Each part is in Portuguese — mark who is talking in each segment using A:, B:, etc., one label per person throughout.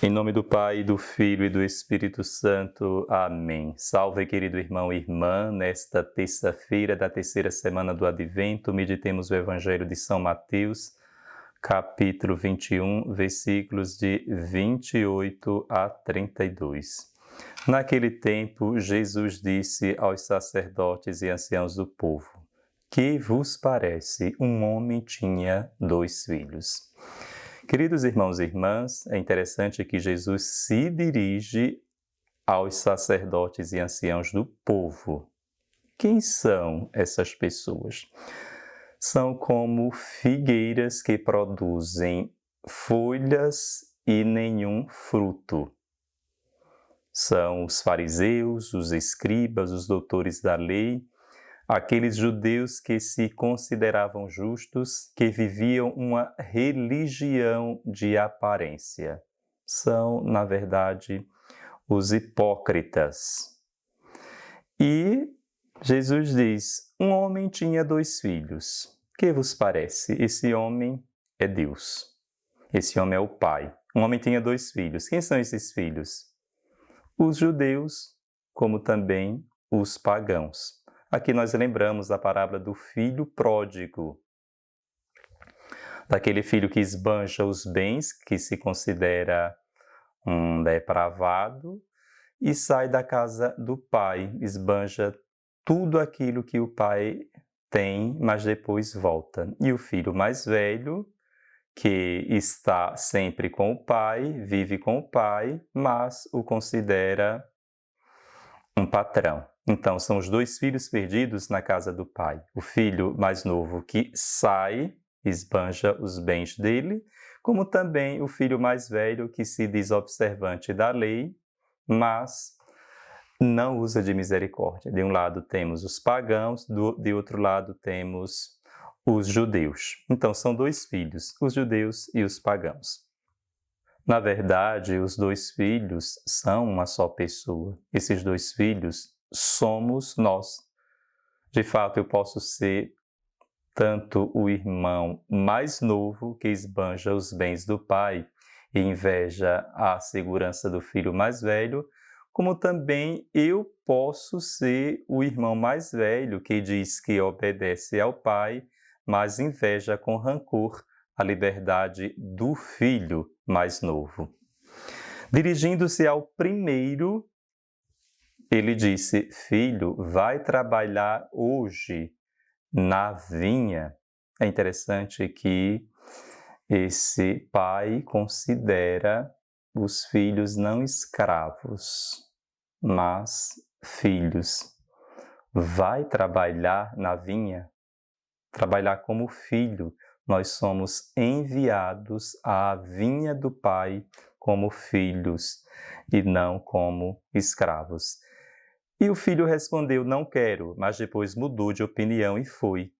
A: Em nome do Pai, do Filho e do Espírito Santo. Amém. Salve, querido irmão e irmã. Nesta terça-feira da terceira semana do Advento, meditemos o Evangelho de São Mateus, capítulo 21, versículos de 28 a 32. Naquele tempo, Jesus disse aos sacerdotes e anciãos do povo: Que vos parece? Um homem tinha 2 filhos. Queridos irmãos e irmãs, é interessante que Jesus se dirige aos sacerdotes e anciãos do povo. Quem são essas pessoas? São como figueiras que produzem folhas e nenhum fruto. São os fariseus, os escribas, os doutores da lei, aqueles judeus que se consideravam justos, que viviam uma religião de aparência. São, na verdade, os hipócritas. E Jesus diz: um homem tinha 2 filhos. Que vos parece? Esse homem é Deus. Esse homem é o Pai. Um homem tinha 2 filhos. Quem são esses filhos? Os judeus, como também os pagãos. Aqui nós lembramos da parábola do filho pródigo, daquele filho que esbanja os bens, que se considera um depravado, e sai da casa do pai, esbanja tudo aquilo que o pai tem, mas depois volta. E o filho mais velho, que está sempre com o pai, vive com o pai, mas o considera um patrão. Então, são os 2 filhos perdidos na casa do pai. O filho mais novo que sai, esbanja os bens dele, como também o filho mais velho que se diz observante da lei, mas não usa de misericórdia. De um lado temos os pagãos, de outro lado temos os judeus. Então, são 2 filhos, os judeus e os pagãos. Na verdade, os 2 filhos são uma só pessoa. Esses 2 filhos somos nós. De fato, eu posso ser tanto o irmão mais novo que esbanja os bens do pai e inveja a segurança do filho mais velho, como também eu posso ser o irmão mais velho que diz que obedece ao pai, mas inveja com rancor a liberdade do filho mais novo. Dirigindo-se ao primeiro, ele disse: Filho, vai trabalhar hoje na vinha. É interessante que esse pai considera os filhos não escravos, mas filhos. Vai trabalhar na vinha? Trabalhar como filho. Nós somos enviados à vinha do Pai como filhos e não como escravos. E o filho respondeu: não quero, mas depois mudou de opinião e foi.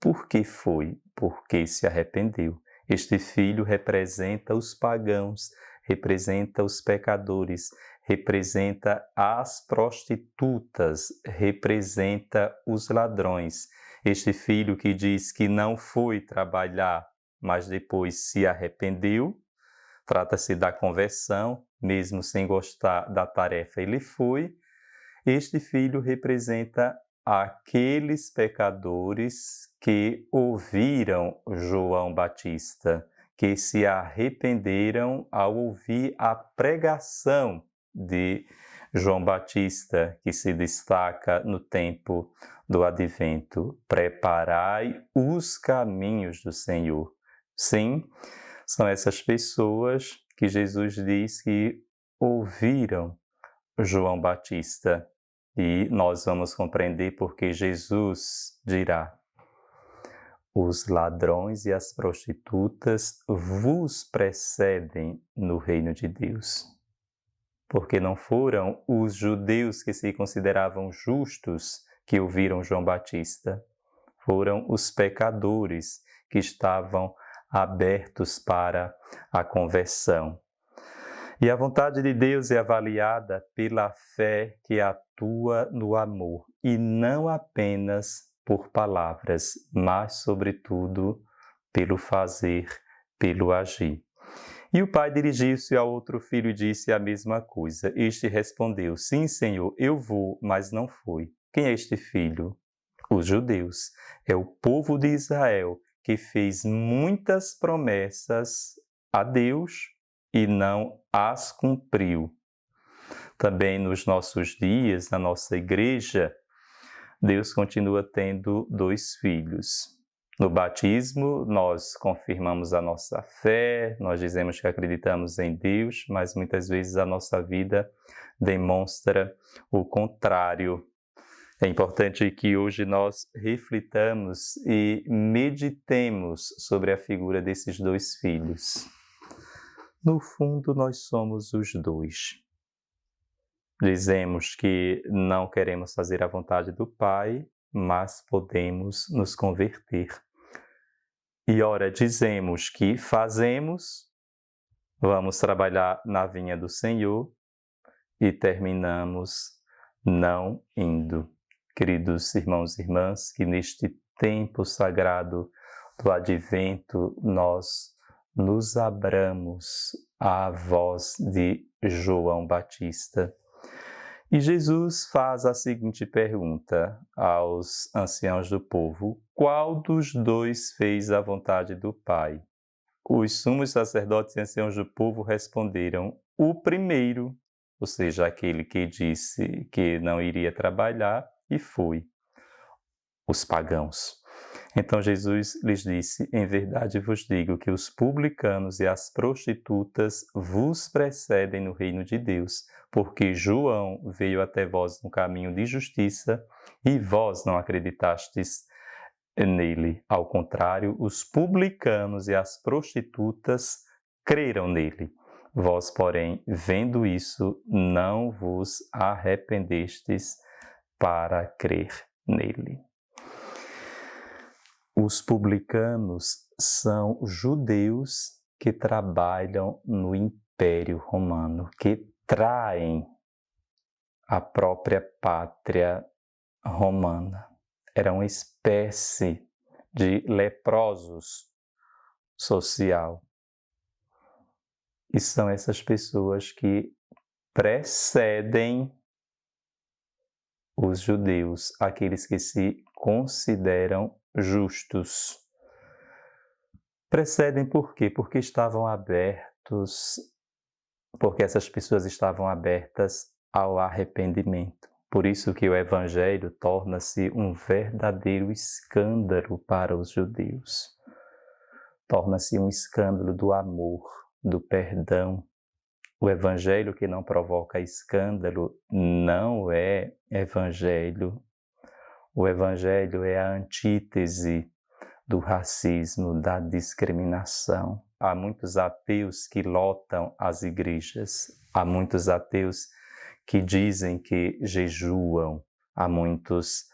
A: Por que foi? Porque se arrependeu. Este filho representa os pagãos, representa os pecadores, representa as prostitutas, representa os ladrões. Este filho que diz que não foi trabalhar, mas depois se arrependeu, trata-se da conversão, mesmo sem gostar da tarefa, ele foi. Este filho representa aqueles pecadores que ouviram João Batista, que se arrependeram ao ouvir a pregação de João Batista, que se destaca no tempo do Advento: preparai os caminhos do Senhor. Sim, são essas pessoas que Jesus diz que ouviram João Batista. E nós vamos compreender porque Jesus dirá: os ladrões e as prostitutas vos precedem no reino de Deus. Porque não foram os judeus que se consideravam justos que ouviram João Batista. Foram os pecadores que estavam abertos para a conversão. E a vontade de Deus é avaliada pela fé que atua no amor, e não apenas por palavras, mas, sobretudo, pelo fazer, pelo agir. E o pai dirigiu-se ao outro filho e disse a mesma coisa. Este respondeu: Sim, Senhor, eu vou, mas não foi. Quem é este filho? Os judeus. É o povo de Israel que fez muitas promessas a Deus e não as cumpriu. Também nos nossos dias, na nossa igreja, Deus continua tendo 2 filhos. No batismo, nós confirmamos a nossa fé, nós dizemos que acreditamos em Deus, mas muitas vezes a nossa vida demonstra o contrário. É importante que hoje nós reflitamos e meditemos sobre a figura desses 2 filhos. No fundo, nós somos os 2. Dizemos que não queremos fazer a vontade do Pai, mas podemos nos converter. E ora, dizemos que fazemos, vamos trabalhar na vinha do Senhor e terminamos não indo. Queridos irmãos e irmãs, que neste tempo sagrado do Advento nós nos abramos à voz de João Batista. E Jesus faz a seguinte pergunta aos anciãos do povo: qual dos 2 fez a vontade do Pai? Os sumos sacerdotes e anciãos do povo responderam: o primeiro, ou seja, aquele que disse que não iria trabalhar e foi. Os pagãos. Então Jesus lhes disse: em verdade vos digo que os publicanos e as prostitutas vos precedem no reino de Deus, porque João veio até vós no caminho de justiça e vós não acreditastes nele. Ao contrário, os publicanos e as prostitutas creram nele. Vós, porém, vendo isso, não vos arrependestes para crer nele. Os publicanos são judeus que trabalham no Império Romano, que traem a própria pátria romana. Era uma espécie de leprosos social. E são essas pessoas que precedem os judeus, aqueles que se consideram justos. Precedem por quê? Porque estavam abertos, porque essas pessoas estavam abertas ao arrependimento. Por isso que o Evangelho torna-se um verdadeiro escândalo para os judeus. Torna-se um escândalo do amor, do perdão. O Evangelho que não provoca escândalo não é Evangelho. O Evangelho é a antítese do racismo, da discriminação. Há muitos ateus que lotam as igrejas. Há muitos ateus que dizem que jejuam. Há muitos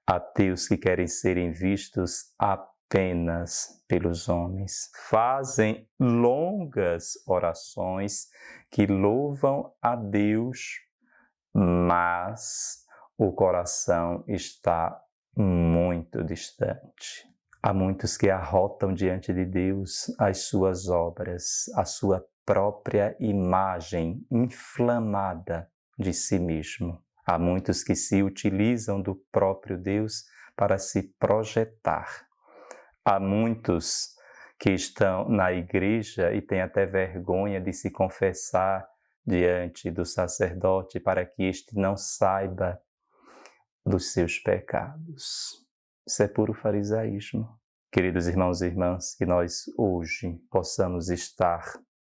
A: ateus que querem serem vistos apenas pelos homens. Fazem longas orações que louvam a Deus, mas o coração está muito distante. Há muitos que arrotam diante de Deus as suas obras, a sua própria imagem inflamada de si mesmo. Há muitos que se utilizam do próprio Deus para se projetar. Há muitos que estão na igreja e têm até vergonha de se confessar diante do sacerdote para que este não saiba dos seus pecados. Isso é puro farisaísmo. Queridos irmãos e irmãs, que nós hoje possamos estar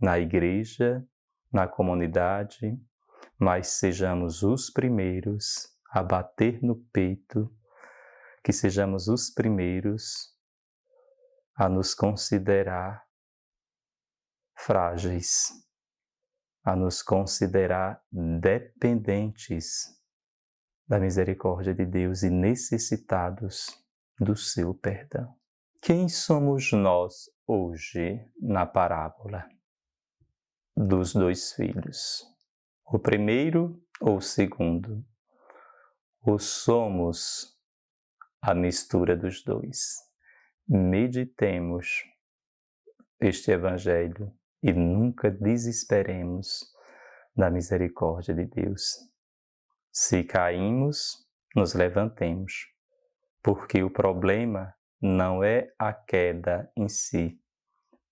A: na igreja, na comunidade, mas sejamos os primeiros a bater no peito, que sejamos os primeiros a nos considerar frágeis, a nos considerar dependentes da misericórdia de Deus e necessitados do seu perdão. Quem somos nós hoje na parábola dos 2 filhos? O primeiro ou o segundo? Ou somos a mistura dos 2? meditemos este Evangelho e nunca desesperemos da misericórdia de Deus. Se caímos, nos levantemos, porque o problema não é a queda em si,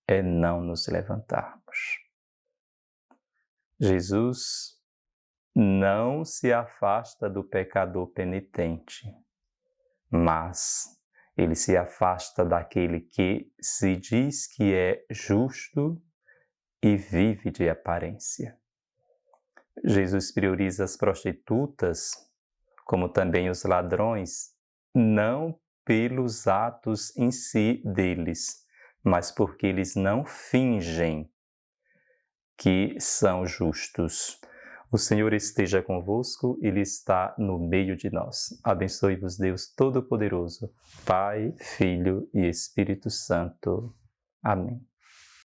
A: é não nos levantarmos. Jesus não se afasta do pecador penitente, mas ele se afasta daquele que se diz que é justo e vive de aparência. Jesus prioriza as prostitutas, como também os ladrões, não pelos atos em si deles, mas porque eles não fingem que são justos. O Senhor esteja convosco, Ele está no meio de nós. Abençoe-vos Deus Todo-Poderoso, Pai, Filho e Espírito Santo. Amém.